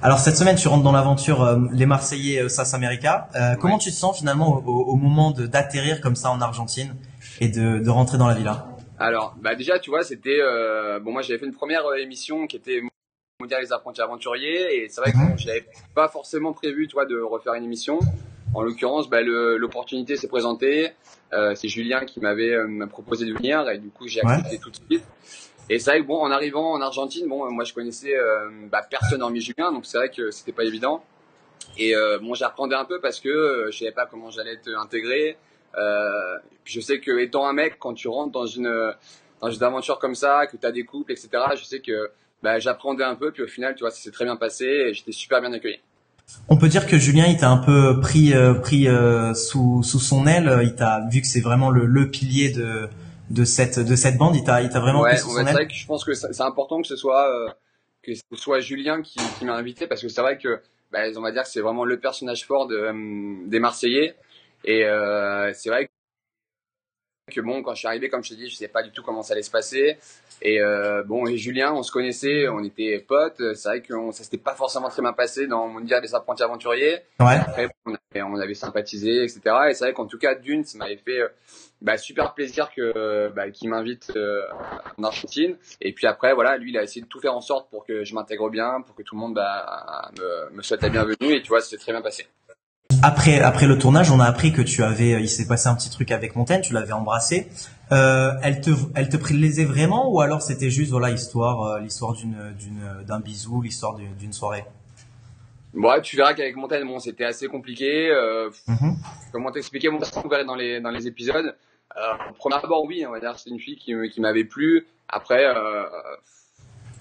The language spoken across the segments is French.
Alors cette semaine, tu rentres dans l'aventure les Marseillais SAS America. Comment Ouais. tu te sens finalement au moment d'atterrir comme ça en Argentine et de rentrer dans la villa? Alors, bah déjà, tu vois, c'était bon. Moi, j'avais fait une première émission qui était Mondial les apprentis aventuriers, et c'est vrai que bon, Mhm. j'avais pas forcément prévu, tu vois, de refaire une émission. En l'occurrence, bah, l'opportunité s'est présentée. C'est Julien qui m'avait proposé de venir, et du coup, j'ai Ouais. accepté tout de suite. Et c'est vrai que bon, en arrivant en Argentine, bon, moi, je connaissais personne hormis Julien, donc c'est vrai que c'était pas évident. Et bon, j'apprenais un peu parce que je savais pas comment j'allais être intégré. Je sais que étant un mec, quand tu rentres dans une aventure comme ça, que tu as des couples, etc., je sais que j'apprenais un peu, puis au final, tu vois, ça s'est très bien passé et j'étais super bien accueilli. On peut dire que Julien, il t'a un peu pris sous son aile. Il t'a vu que c'est vraiment le pilier de cette bande. Il t'a vraiment pris Ouais, sous ouais, son c'est aile. vrai que je pense que c'est important que ce soit Julien qui m'a invité, parce que c'est vrai que on va dire que c'est vraiment le personnage fort des Marseillais. Et c'est vrai que bon, quand je suis arrivé, comme je t'ai dit, je savais pas du tout comment ça allait se passer. Et bon, et Julien, on se connaissait, on était potes. C'est vrai que ça s'était pas forcément très bien passé dans Mondial des apprentis aventuriers. Ouais. Et après, on avait sympathisé, etc. Et c'est vrai qu'en tout cas, d'une, ça m'avait fait super plaisir qu'il m'invite en Argentine. Et puis après, voilà, lui, il a essayé de tout faire en sorte pour que je m'intègre bien, pour que tout le monde me souhaite la bienvenue. Et tu vois, c'est très bien passé. Après le tournage, on a appris que il s'est passé un petit truc avec Montaigne, tu l'avais embrassé. Elle te plaisait vraiment ou alors c'était juste voilà l'histoire d'un bisou, l'histoire d'une soirée. Bon, ouais, tu verras qu'avec Montaigne, bon, c'était assez compliqué. Mhm. Comment t'expliquer? Bon, ça, on verra dans les épisodes. Au premier abord, oui, on va dire, c'est une fille qui m'avait plu. Après,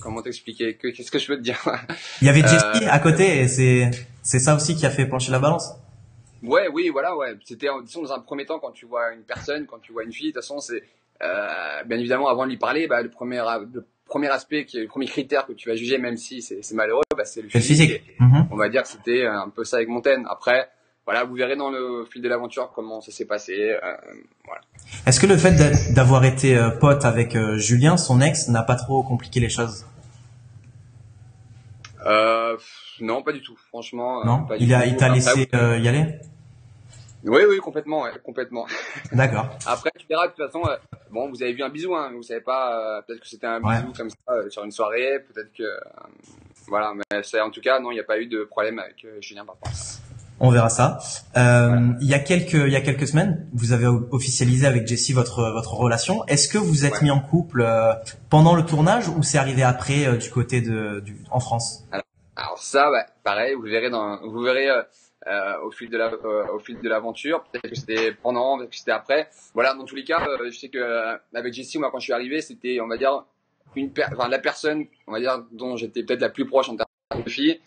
comment t'expliquer? Qu'est-ce que je peux te dire? Il y avait euh, Jessie à côté et c'est ça aussi qui a fait pencher la balance. ouais, oui, voilà, ouais. C'était, disons, dans un premier temps, quand tu vois une personne, quand tu vois une fille, de toute façon, c'est bien évidemment, avant de lui parler, le premier aspect, le premier critère que tu vas juger, même si c'est malheureux, c'est le C'est le physique. physique. Et Mhm. on va dire que c'était un peu ça avec Montaigne. Après, voilà, vous verrez dans le fil de l'aventure comment ça s'est passé. Voilà. Est-ce que le fait d'avoir été pote avec Julien, son ex, n'a pas trop compliqué les choses? Non, pas du tout. Franchement, Non? pas du Il tout. t'a Après, laissé y aller? oui, oui, complètement, ouais, complètement. D'accord. Après, tu verras, de toute façon, bon, vous avez vu un bisou, hein, mais vous savez pas, peut-être que c'était un Ouais. bisou comme ça sur une soirée, peut-être que, voilà, mais c'est, en tout cas, non, il n'y a pas eu de problème avec Julien par rapport à ça. On verra ça. Voilà. Il y a quelques semaines, vous avez officialisé avec Jessie votre relation. Est-ce que vous êtes Ouais. mis en couple pendant le tournage ou c'est arrivé après du côté en France? Alors ça, pareil, vous verrez au fil de l'aventure. Peut-être que c'était pendant, peut-être que c'était après. Voilà, dans tous les cas, je sais que avec Jessie, moi, quand je suis arrivé, c'était, on va dire, la personne, on va dire, dont j'étais peut-être la plus proche en termes de fille.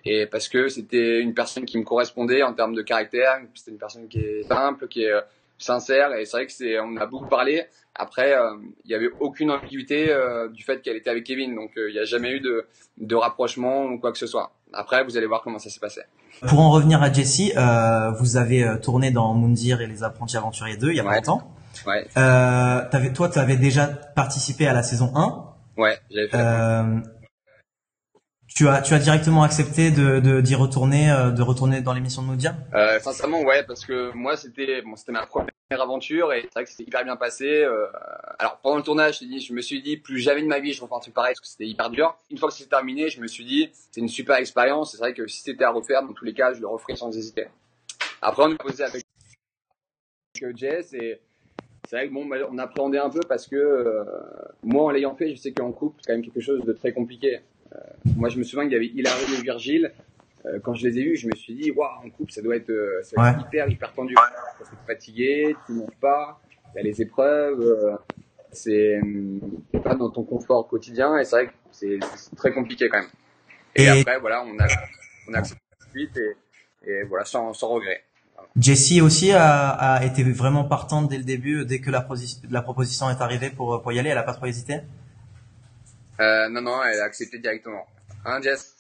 Et parce que c'était une personne qui me correspondait en termes de caractère. C'était une personne qui est simple, qui est sincère. Et c'est vrai que on a beaucoup parlé. Après, il y avait aucune ambiguïté du fait qu'elle était avec Kevin. Donc, il n'y a jamais eu de rapprochement ou quoi que ce soit. Après, vous allez voir comment ça s'est passé. Pour en revenir à Jessie, vous avez tourné dans Moundir et les Apprentis Aventuriers 2 il y a pas Ouais, longtemps. ouais, Tu avais déjà participé à la saison 1. ouais, j'avais fait la première. Tu as directement accepté d'y retourner, de retourner dans l'émission de Moundir? Sincèrement, ouais, parce que moi, c'était ma première aventure et c'est vrai que c'était hyper bien passé. Alors, pendant le tournage, je me suis dit, plus jamais de ma vie, je refais un truc pareil parce que c'était hyper dur. Une fois que c'était terminé, je me suis dit, c'est une super expérience. C'est vrai que si c'était à refaire, dans tous les cas, je le referais sans hésiter. Après, on a posé avec Jess et c'est vrai que bon, on appréhendait un peu parce que moi, en l'ayant fait, je sais qu'en couple, c'est quand même quelque chose de très compliqué. Moi, je me souviens qu'il y avait Hilary et Virgile. Quand je les ai eus, je me suis dit, waouh, en couple, ça doit Ouais. être hyper, hyper tendu. Parce que t'es fatigué, tu manges pas, t'as les épreuves, t'es pas dans ton confort quotidien, et c'est vrai que c'est très compliqué quand même. Et Et après, voilà, on a accepté tout de suite, et voilà, sans regret. Jessie aussi a été vraiment partante dès le début, dès que la proposition est arrivée pour y aller, elle a pas trop hésité. Non, non, elle a accepté directement. Hein, Jess?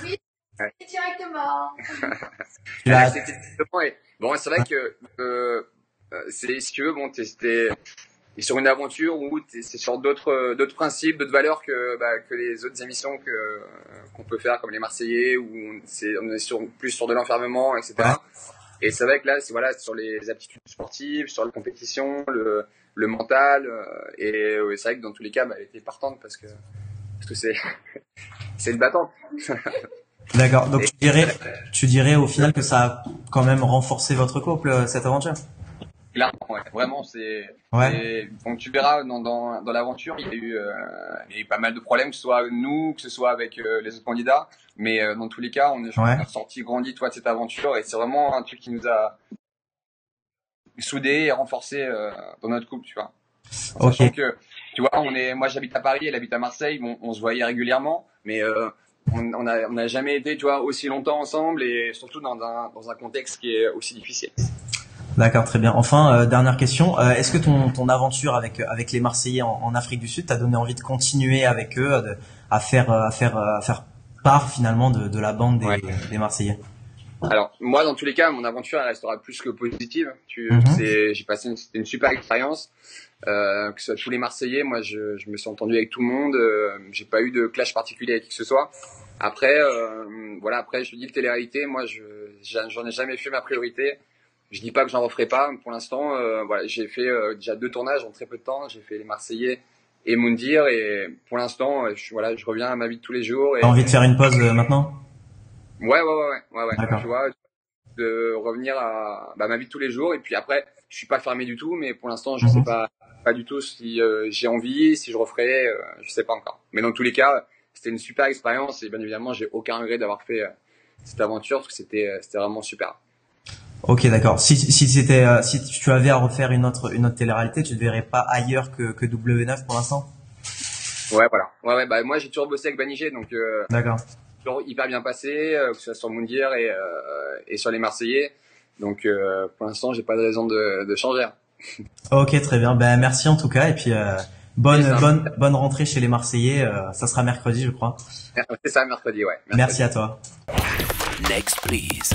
Oui, Ouais. directement. Tu Elle a l'as. accepté directement, et bon, c'est vrai que, si tu veux, bon, c'était, sur une aventure où c'est sur d'autres principes, d'autres valeurs que les autres émissions qu'on peut faire comme les Marseillais où on est plus sur de l'enfermement, etc. Ouais. Et c'est vrai que là, c'est sur les aptitudes sportives, sur la compétition, le mental, et c'est vrai que dans tous les cas, elle était partante parce que c'est une battante. D'accord. Donc tu dirais au final que ça a quand même renforcé votre couple, cette aventure? Clairement, ouais. Vraiment, donc tu verras dans l'aventure, il y a eu pas mal de problèmes, que ce soit nous, que ce soit avec les autres candidats, mais dans tous les cas, on est sorti grandi de cette aventure, et c'est vraiment un truc qui nous a soudés et renforcés dans notre couple, tu vois. Sachant que, tu vois, moi j'habite à Paris, elle habite à Marseille, on se voyait régulièrement, mais on n'a jamais été, tu vois, aussi longtemps ensemble, et surtout dans un contexte qui est aussi difficile. D'accord, très bien. Enfin, dernière question, est-ce que ton aventure avec les Marseillais en Afrique du Sud t'a donné envie de continuer avec eux, à faire part finalement de la bande des Marseillais? Alors moi, dans tous les cas, mon aventure elle restera plus que positive. J'ai passé c'était une super expérience. Que ce soit tous les Marseillais, moi je me suis entendu avec tout le monde. J'ai pas eu de clash particulier avec qui que ce soit. Après, après je dis le télé-réalité, moi j'en ai jamais fait ma priorité. Je dis pas que j'en referai pas. Pour l'instant, j'ai fait déjà 2 tournages en très peu de temps. J'ai fait les Marseillais et Moundir, et pour l'instant, je reviens à ma vie de tous les jours. T'as envie de faire une pause maintenant? Ouais. Tu vois, de revenir à ma vie de tous les jours. Et puis après, je suis pas fermé du tout, mais pour l'instant, je sais pas du tout si j'ai envie, si je referai, je sais pas encore. Mais dans tous les cas, c'était une super expérience, et bien évidemment, j'ai aucun regret d'avoir fait cette aventure, parce que c'était vraiment super. Ok, d'accord. Si tu avais à refaire une autre télé-réalité, tu ne verrais pas ailleurs que W9 pour l'instant? Ouais, voilà. Ouais, moi j'ai toujours bossé avec Banigé, donc d'accord. Toujours hyper bien passé, que ce soit sur Moundir et sur les Marseillais. Donc pour l'instant, j'ai pas de raison de changer. Ok, très bien. Ben merci en tout cas, et puis bonne rentrée chez les Marseillais. Ça sera mercredi, je crois. C'est ça, mercredi, ouais. Merci à toi. Next, please.